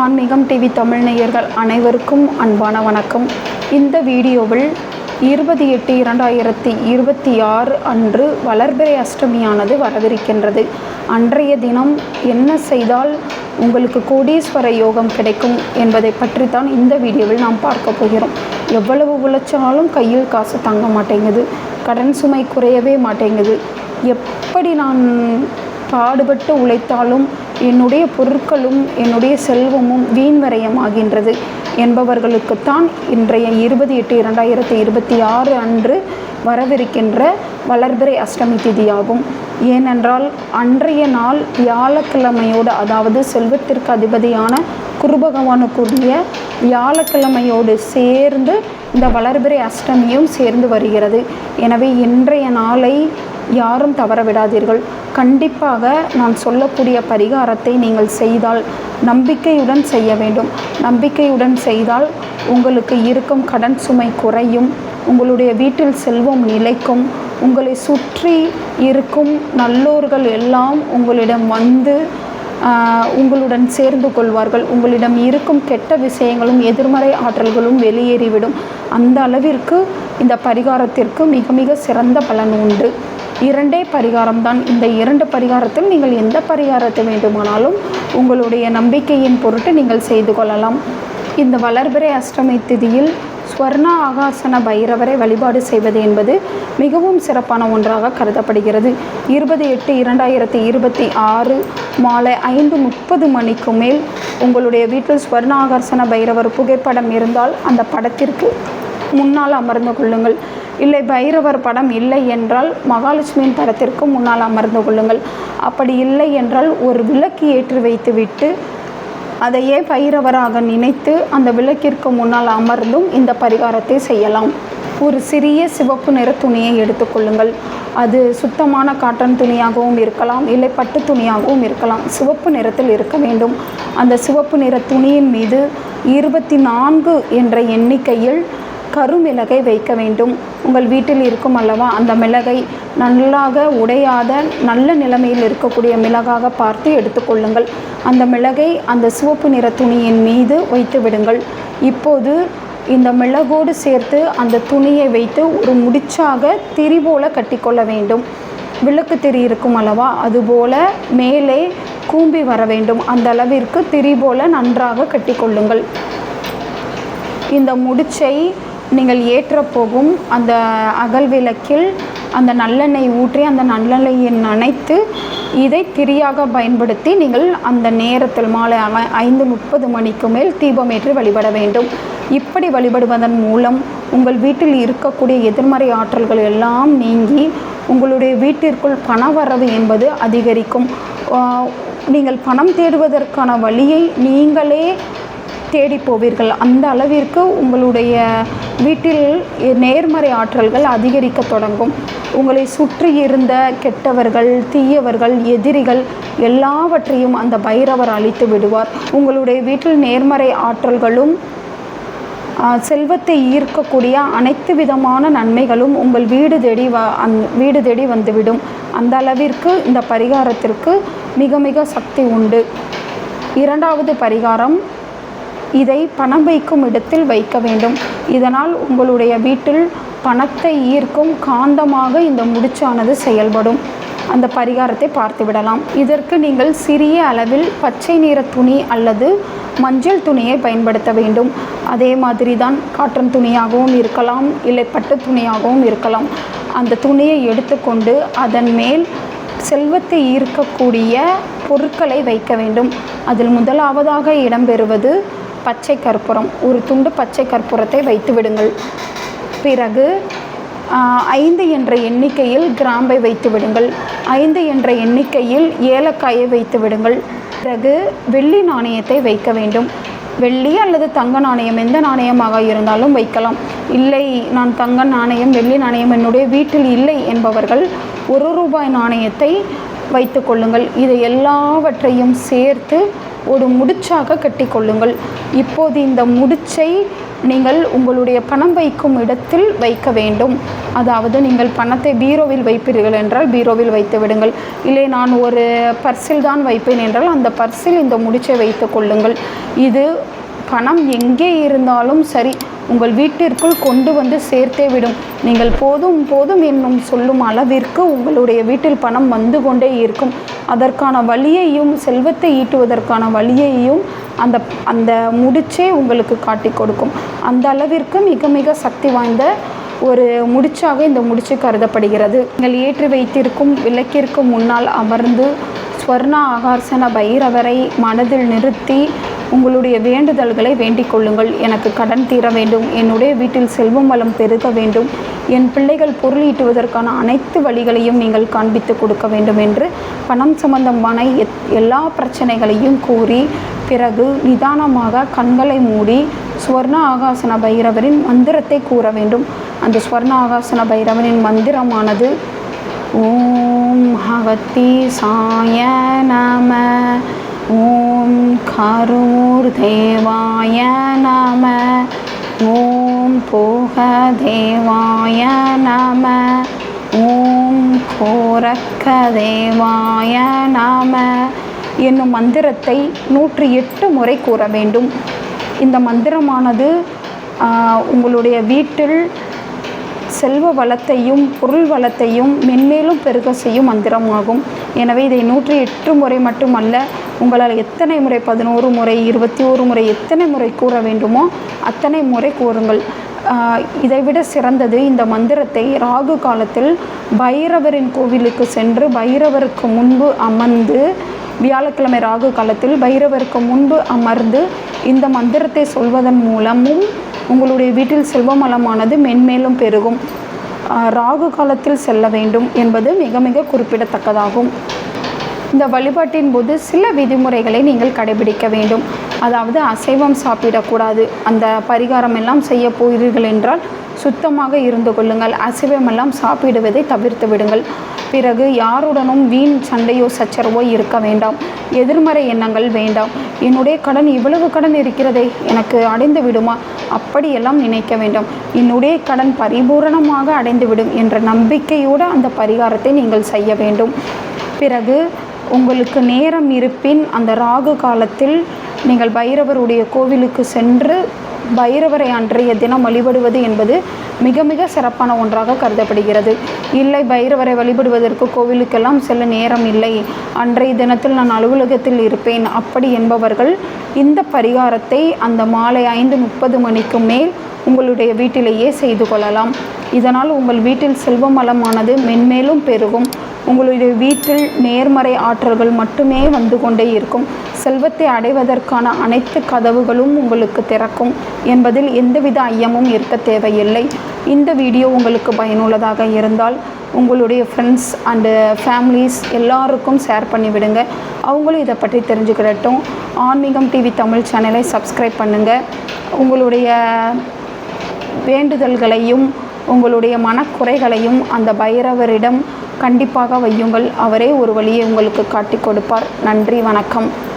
ஆன்மீகம் டிவி தமிழ் நேயர்கள் அனைவருக்கும் அன்பான வணக்கம். இந்த வீடியோவில் 20/8/2026 அன்று வளர்பிறை அஷ்டமியானது வரவிருக்கின்றது. அன்றைய தினம் என்ன செய்தால் உங்களுக்கு கோடீஸ்வர யோகம் கிடைக்கும் என்பதை பற்றித்தான் இந்த வீடியோவில் நாம் பார்க்க போகிறோம். எவ்வளவு உழைச்சாலும் கையில் காசு தங்க மாட்டேங்குது, கடன் சுமை குறையவே மாட்டேங்குது, எப்படி நான் பாடுபட்டு உழைத்தாலும் என்னுடைய பொருட்களும் என்னுடைய செல்வமும் வீண் விரயமாகின்றது என்பவர்களுக்குத்தான் இன்றைய 20/8/2026 அன்று வரவிருக்கின்ற வளர்பிறை அஷ்டமி திதியாகும். ஏனென்றால் அன்றைய நாள் வியாழக்கிழமையோடு, அதாவது செல்வத்திற்கு அதிபதியான குரு பகவானுக்குரிய வியாழக்கிழமையோடு சேர்ந்து இந்த வளர்பிறை அஷ்டமியும் சேர்ந்து வருகிறது. எனவே இன்றைய நாளை யாரும் தவற விடாதீர்கள். கண்டிப்பாக நான் சொல்லக்கூடிய பரிகாரத்தை நீங்கள் செய்தால் நம்பிக்கையுடன் செய்ய வேண்டும். நம்பிக்கையுடன் செய்தால் உங்களுக்கு இருக்கும் கடன் சுமை குறையும், உங்களுடைய வீட்டில் செல்வம் நிலைக்கும், உங்களை சுற்றி இருக்கும் நல்லோர்கள் எல்லாம் உங்களிடம் வந்து உங்களுடன் சேர்ந்து கொள்வார்கள். உங்களிடம் இருக்கும் கெட்ட விஷயங்களும் எதிர்மறை ஆற்றல்களும் வெளியேறிவிடும். அந்த அளவிற்கு இந்த பரிகாரத்திற்கு மிக மிக சிறந்த பலன் உண்டு. 2 பரிகாரம்தான். இந்த 2 பரிகாரத்தில் நீங்கள் எந்த பரிகாரத்தை வேண்டுமானாலும் உங்களுடைய நம்பிக்கையின் பொருட்டு நீங்கள் செய்து கொள்ளலாம். இந்த வளர்பிறை அஷ்டமி திதியில் ஸ்வர்ண ஆகாசன பைரவரை வழிபாடு செய்வது என்பது மிகவும் சிறப்பான ஒன்றாக கருதப்படுகிறது. 20/8/2026 மாலை 5:30 மணிக்கு மேல் உங்களுடைய வீட்டில் ஸ்வர்ண ஆகாசன பைரவர் புகைப்படம் இருந்தால் அந்த படத்திற்கு முன்னால் அமர்ந்து கொள்ளுங்கள். இல்லை, பைரவர் படம் இல்லை என்றால் மகாலட்சுமியின் படத்திற்கு முன்னால் அமர்ந்து கொள்ளுங்கள். அப்படி இல்லை என்றால் ஒரு விளக்கு ஏற்றி வைத்துவிட்டு அதையே பைரவராக நினைத்து அந்த விளக்கிற்கு முன்னால் அமர்ந்தும் இந்த பரிகாரத்தை செய்யலாம். ஒரு சிறிய சிவப்பு நிற துணியை எடுத்துக்கொள்ளுங்கள். அது சுத்தமான காட்டன் துணியாகவும் இருக்கலாம், இல்லை பட்டு துணியாகவும் இருக்கலாம். சிவப்பு நிறத்தில் இருக்க வேண்டும். அந்த சிவப்பு நிற துணியின் மீது 24 என்ற எண்ணிக்கையில் கருமிளகை வைக்க வேண்டும். உங்கள் வீட்டில் இருக்கும் அல்லவா, அந்த மிளகை நன்றாக உடையாத நல்ல நிலைமையில் இருக்கக்கூடிய மிளகாக பார்த்து எடுத்துக்கொள்ளுங்கள். அந்த மிளகை அந்த சிவப்பு நிற துணியின் மீது வைத்து விடுங்கள். இப்போது இந்த மிளகோடு சேர்த்து அந்த துணியை வைத்து ஒரு முடிச்சாக திரி போல கட்டிக்கொள்ள வேண்டும். விளக்கு திரி இருக்கும் அல்லவா, அதுபோல மேலே கூம்பி வர வேண்டும். அந்த அளவிற்கு திரி போல நன்றாக கட்டிக்கொள்ளுங்கள். இந்த முடிச்சை நீங்கள் ஏற்றப்போகும் அந்த அகல் விளக்கில் அந்த நல்லெண்ணெய் ஊற்றி அந்த நல்லெண்ணெயை நனைத்து இதை திரியாக பயன்படுத்தி நீங்கள் அந்த நேரத்தில் மாலை 5:30 மணிக்கு மேல் தீபமேற்றி வழிபட வேண்டும். இப்படி வழிபடுவதன் மூலம் உங்கள் வீட்டில் இருக்கக்கூடிய எதிர்மறை ஆற்றல்கள் எல்லாம் நீங்கி உங்களுடைய வீட்டிற்குள் பணவரவு என்பது அதிகரிக்கும். நீங்கள் பணம் தேடுவதற்கான வழியை நீங்களே தேடி போவீர்கள். அந்த அளவிற்கு உங்களுடைய வீட்டில் நேர்மறை ஆற்றல்கள் அதிகரிக்க தொடங்கும். உங்களை சுற்றி இருந்த கெட்டவர்கள், தீயவர்கள், எதிரிகள் எல்லாவற்றையும் அந்த பைரவர் அழித்து விடுவார். உங்களுடைய வீட்டில் நேர்மறை ஆற்றல்களும் செல்வத்தை ஈர்க்கக்கூடிய அனைத்து விதமான நன்மைகளும் உங்கள் வீடு தேடி வந்துவிடும். அந்த அளவிற்கு இந்த பரிகாரத்திற்கு மிக மிக சக்தி உண்டு. 2வது பரிகாரம், இதை பணம் வைக்கும் இடத்தில் வைக்க வேண்டும். இதனால் உங்களுடைய வீட்டில் பணத்தை ஈர்க்கும் காந்தமாக இந்த முடிச்சானது செயல்படும். அந்த பரிகாரத்தை பார்த்து விடலாம். இதற்கு நீங்கள் சிறிய அளவில் பச்சை நிற துணி அல்லது மஞ்சள் துணியை பயன்படுத்த வேண்டும். அதே மாதிரி தான் காட்டன் துணியாகவும் இருக்கலாம், இல்லை பட்டு துணியாகவும் இருக்கலாம். அந்த துணியை எடுத்துக்கொண்டு அதன் மேல் செல்வத்தை ஈர்க்கக்கூடிய பொருட்களை வைக்க வேண்டும். அதில் முதலாவதாக இடம்பெறுவது பச்சை கற்பூரம். ஒரு துண்டு பச்சை கற்பூரத்தை வைத்து விடுங்கள். பிறகு 5 என்ற எண்ணிக்கையில் கிராம்பை வைத்து விடுங்கள். 5 என்ற எண்ணிக்கையில் ஏலக்காயை வைத்து விடுங்கள். பிறகு வெள்ளி நாணயத்தை வைக்க வேண்டும். வெள்ளி அல்லது தங்க நாணயம், எந்த நாணயமாக இருந்தாலும் வைக்கலாம். இல்லை, நான் தங்க நாணயம், வெள்ளி நாணயம் என்னுடைய வீட்டில் இல்லை என்பவர்கள் 1 ரூபாய் நாணயத்தை வைத்து கொள்ளுங்கள். இதை எல்லாவற்றையும் சேர்த்து ஒரு முடிச்சாக கட்டிக்கொள்ளுங்கள். இப்போது இந்த முடிச்சை நீங்கள் உங்களுடைய பணம் வைக்கும் இடத்தில் வைக்க வேண்டும். அதாவது நீங்கள் பணத்தை பீரோவில் வைப்பீர்கள் என்றால் பீரோவில் வைத்து விடுங்கள். இல்லை நான் ஒரு பர்ஸில் தான் வைப்பேன் என்றால் அந்த பர்ஸில் இந்த முடிச்சை வைத்து கொள்ளுங்கள். இது பணம் எங்கே இருந்தாலும் சரி உங்கள் வீட்டிற்குள் கொண்டு வந்து சேர்த்தே விடும். நீங்கள் போதும் போதும் என்னும் சொல்லும் அளவிற்கு உங்களுடைய வீட்டில் பணம் வந்து கொண்டே இருக்கும். அதற்கான வழியையும் செல்வத்தை ஈட்டுவதற்கான வழியையும் அந்த முடிச்சே உங்களுக்கு காட்டி கொடுக்கும். அந்த அளவிற்கு மிக மிக சக்தி வாய்ந்த ஒரு முடிச்சாக இந்த முடிச்சு கருதப்படுகிறது. நீங்கள் ஏற்றி வைத்திருக்கும் விளக்கிற்கு முன்னால் அமர்ந்து ஸ்வர்ண ஆகர்ஷண பைரவரை மனதில் நிறுத்தி உங்களுடைய வேண்டுதல்களை வேண்டிக் கொள்ளுங்கள். எனக்கு கடன் தீர வேண்டும், என்னுடைய வீட்டில் செல்வம் வளம் பெருக வேண்டும், என் பிள்ளைகள் பொருள் ஈட்டுவதற்கான அனைத்து வழிகளையும் நீங்கள் காண்பித்து கொடுக்க வேண்டும் என்று பணம் சம்பந்தமான எல்லா பிரச்சனைகளையும் கூறி பிறகு நிதானமாக கண்களை மூடி ஸ்வர்ண ஆகாசன பைரவரின் மந்திரத்தை கூற வேண்டும். அந்த ஸ்வர்ண ஆகாசன பைரவரின் மந்திரமானது ஓம் அகத்தி சாய நம, ஓம் கரூர் தேவாய நம, ஓம் போக தேவாய நம, ஓம் கோரக்க தேவாய நம என்னும் மந்திரத்தை 108 முறை கூற வேண்டும். இந்த மந்திரமானது உங்களுடைய வீட்டில் செல்வ வளத்தையும் பொருள் வளத்தையும் மென்மேலும் பெருக செய்யும் மந்திரமாகும். எனவே இதை 108 முறை மட்டுமல்ல, உங்களால் எத்தனை முறை 11 முறை 21 முறை எத்தனை முறை கூற வேண்டுமோ அத்தனை முறை கூறுங்கள். இதைவிட சிறந்தது, இந்த மந்திரத்தை ராகு காலத்தில் பைரவரின் கோவிலுக்கு சென்று பைரவருக்கு முன்பு அமர்ந்து, வியாழக்கிழமை ராகு காலத்தில் பைரவருக்கு முன்பு அமர்ந்து இந்த மந்திரத்தை சொல்வதன் மூலமும் உங்களுடைய வீட்டில் செல்வமலமானது மென்மேலும் பெருகும். ராகு காலத்தில் செல்ல வேண்டும் என்பது மிக மிக குறிப்பிடத்தக்கதாகும். இந்த வழிபாட்டின் போது சில விதிமுறைகளை நீங்கள் கடைபிடிக்க வேண்டும். அதாவது அசைவம் சாப்பிடக்கூடாது. அந்த பரிகாரம் எல்லாம் செய்ய போகிறீர்கள் என்றால் சுத்தமாக இருந்து கொள்ளுங்கள். அசைவமெல்லாம் சாப்பிடுவதை தவிர்த்து விடுங்கள். பிறகு யாருடனும் வீண் சண்டையோ சச்சரவோ இருக்க வேண்டாம். எதிர்மறை எண்ணங்கள் வேண்டாம். என்னுடைய கடன் இவ்வளவு கடன் இருக்கிறதே, எனக்கு அடைந்து விடுமா, அப்படியெல்லாம் நினைக்க வேண்டாம். என்னுடைய கடன் பரிபூரணமாக அடைந்துவிடும் என்ற நம்பிக்கையோடு அந்த பரிகாரத்தை நீங்கள் செய்ய வேண்டும். பிறகு உங்களுக்கு நேரம் இருப்பின் அந்த ராகு காலத்தில் நீங்கள் பைரவருடைய கோவிலுக்கு சென்று பைரவரை அன்றைய தினம் வழிபடுவது என்பது மிக மிக சிறப்பான ஒன்றாக கருதப்படுகிறது. இல்லை, பைரவரை வழிபடுவதற்கு கோவிலுக்கெல்லாம் செல்ல நேரம் இல்லை, அன்றைய தினத்தில் நான் அலுவலகத்தில் இருப்பேன், அப்படி என்பவர்கள் இந்த பரிகாரத்தை அந்த மாலை 5:30 மணிக்கு மேல் உங்களுடைய வீட்டிலேயே செய்து கொள்ளலாம். இதனால் உங்கள் வீட்டில் செல்வம் வளமானது மென்மேலும் பெருகும். உங்களுடைய வீட்டில் நேர்மறை ஆற்றல்கள் மட்டுமே வந்து கொண்டே இருக்கும். செல்வத்தை அடைவதற்கான அனைத்து கதவுகளும் உங்களுக்கு திறக்கும் என்பதில் எந்தவித ஐயமும் இருக்க தேவையில்லை. இந்த வீடியோ உங்களுக்கு பயனுள்ளதாக இருந்தால் உங்களுடைய ஃப்ரெண்ட்ஸ் அண்டு ஃபேமிலிஸ் எல்லாருக்கும் ஷேர் பண்ணிவிடுங்க. அவங்களும் இதை பற்றி தெரிஞ்சுக்கிடட்டும். ஆன்மீகம் டிவி தமிழ் சேனலை சப்ஸ்கிரைப் பண்ணுங்கள். உங்களுடைய வேண்டுதல்களையும் உங்களுடைய மனக்குறைகளையும் அந்த பைரவரிடம் கண்டிப்பாக வையுங்கள். அவரே ஒரு வழியை உங்களுக்கு காட்டி கொடுப்பார். நன்றி, வணக்கம்.